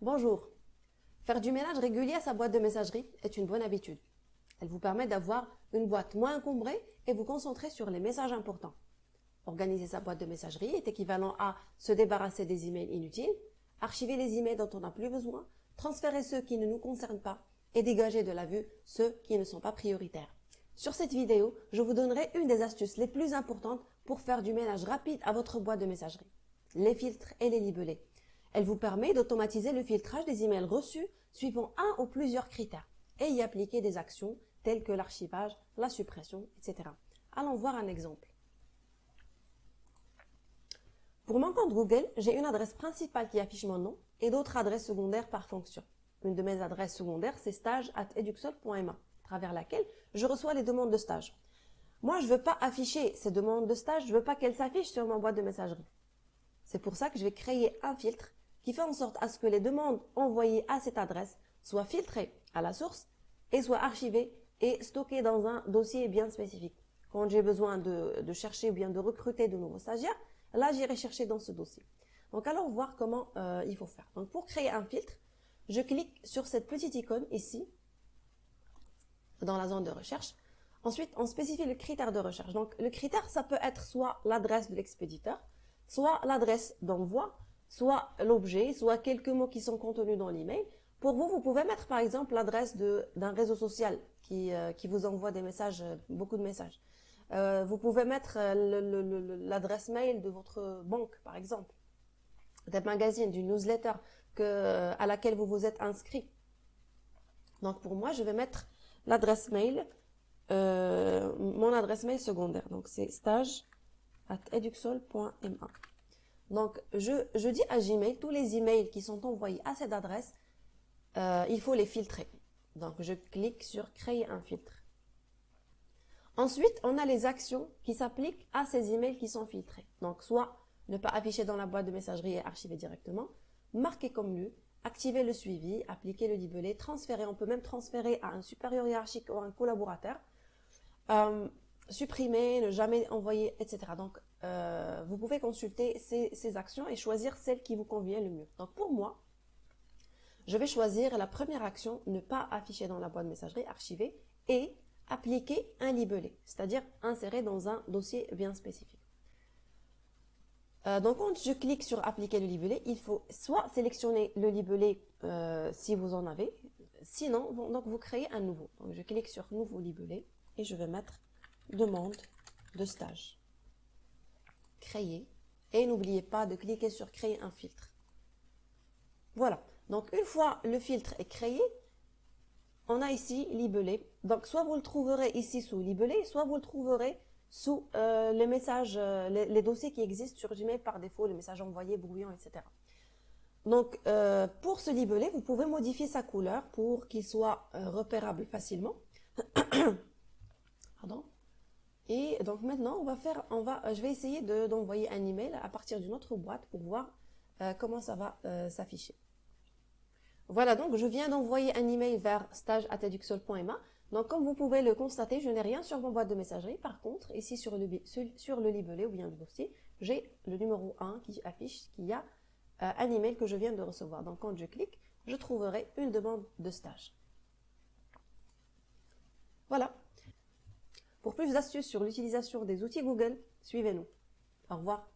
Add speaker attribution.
Speaker 1: Bonjour. Faire du ménage régulier à sa boîte de messagerie est une bonne habitude. Elle vous permet d'avoir une boîte moins encombrée et vous concentrer sur les messages importants. Organiser sa boîte de messagerie est équivalent à se débarrasser des emails inutiles, archiver les emails dont on n'a plus besoin, transférer ceux qui ne nous concernent pas et dégager de la vue ceux qui ne sont pas prioritaires. Sur cette vidéo, je vous donnerai une des astuces les plus importantes pour faire du ménage rapide à votre boîte de messagerie. Les filtres et les libellés. Elle vous permet d'automatiser le filtrage des emails reçus suivant un ou plusieurs critères et y appliquer des actions telles que l'archivage, la suppression, etc. Allons voir un exemple. Pour mon compte Google, j'ai une adresse principale qui affiche mon nom et d'autres adresses secondaires par fonction. Une de mes adresses secondaires, c'est stage@eduxol.ma, à travers laquelle je reçois les demandes de stage. Moi, je ne veux pas afficher ces demandes de stage, je ne veux pas qu'elles s'affichent sur ma boîte de messagerie. C'est pour ça que je vais créer un filtre qui fait en sorte à ce que les demandes envoyées à cette adresse soient filtrées à la source et soient archivées et stockées dans un dossier bien spécifique. Quand j'ai besoin de chercher ou bien de recruter de nouveaux stagiaires, là j'irai chercher dans ce dossier. Donc allons voir comment il faut faire. Donc pour créer un filtre, je clique sur cette petite icône ici, dans la zone de recherche. Ensuite, on spécifie le critère de recherche. Donc le critère, ça peut être soit l'adresse de l'expéditeur, soit l'adresse d'envoi, soit l'objet, soit quelques mots qui sont contenus dans l'email. Pour vous, vous pouvez mettre par exemple l'adresse d'un réseau social qui vous envoie des messages, beaucoup de messages. Vous pouvez mettre l'adresse mail de votre banque par exemple, d'un magazine, d'une newsletter à laquelle vous vous êtes inscrit. Donc pour moi, je vais mettre l'adresse mail, mon adresse mail secondaire. Donc c'est stage@eduxol.ma. Donc, je dis à Gmail, tous les emails qui sont envoyés à cette adresse, il faut les filtrer. Donc, je clique sur créer un filtre. Ensuite, on a les actions qui s'appliquent à ces emails qui sont filtrés. Donc, soit ne pas afficher dans la boîte de messagerie et archiver directement, marquer comme lu, activer le suivi, appliquer le libellé, transférer, on peut même transférer à un supérieur hiérarchique ou à un collaborateur, supprimer, ne jamais envoyer, etc. Donc, vous pouvez consulter ces actions et choisir celle qui vous convient le mieux. Donc, pour moi, je vais choisir la première action, ne pas afficher dans la boîte de messagerie, archiver, et appliquer un libellé, c'est-à-dire insérer dans un dossier bien spécifique. Donc, quand je clique sur appliquer le libellé, il faut soit sélectionner le libellé si vous en avez, sinon, donc vous créez un nouveau. Donc, je clique sur nouveau libellé et je vais mettre demande de stage. Créer. Et n'oubliez pas de cliquer sur créer un filtre. Voilà. Donc, une fois le filtre est créé, on a ici libellé. Donc, soit vous le trouverez ici sous libellé, soit vous le trouverez sous les messages, les dossiers qui existent sur Gmail par défaut, les messages envoyés, brouillons, etc. Donc, pour ce libellé, vous pouvez modifier sa couleur pour qu'il soit repérable facilement. Pardon. Et donc maintenant, je vais essayer d'envoyer un email à partir d'une autre boîte pour voir comment ça va s'afficher. Voilà, donc je viens d'envoyer un email vers stage@eduxol.ma. Donc comme vous pouvez le constater, je n'ai rien sur mon boîte de messagerie. Par contre, ici sur le libellé ou bien le dossier, j'ai le numéro 1 qui affiche qu'il y a un email que je viens de recevoir. Donc quand je clique, je trouverai une demande de stage. Voilà. Pour plus d'astuces sur l'utilisation des outils Google, suivez-nous. Au revoir.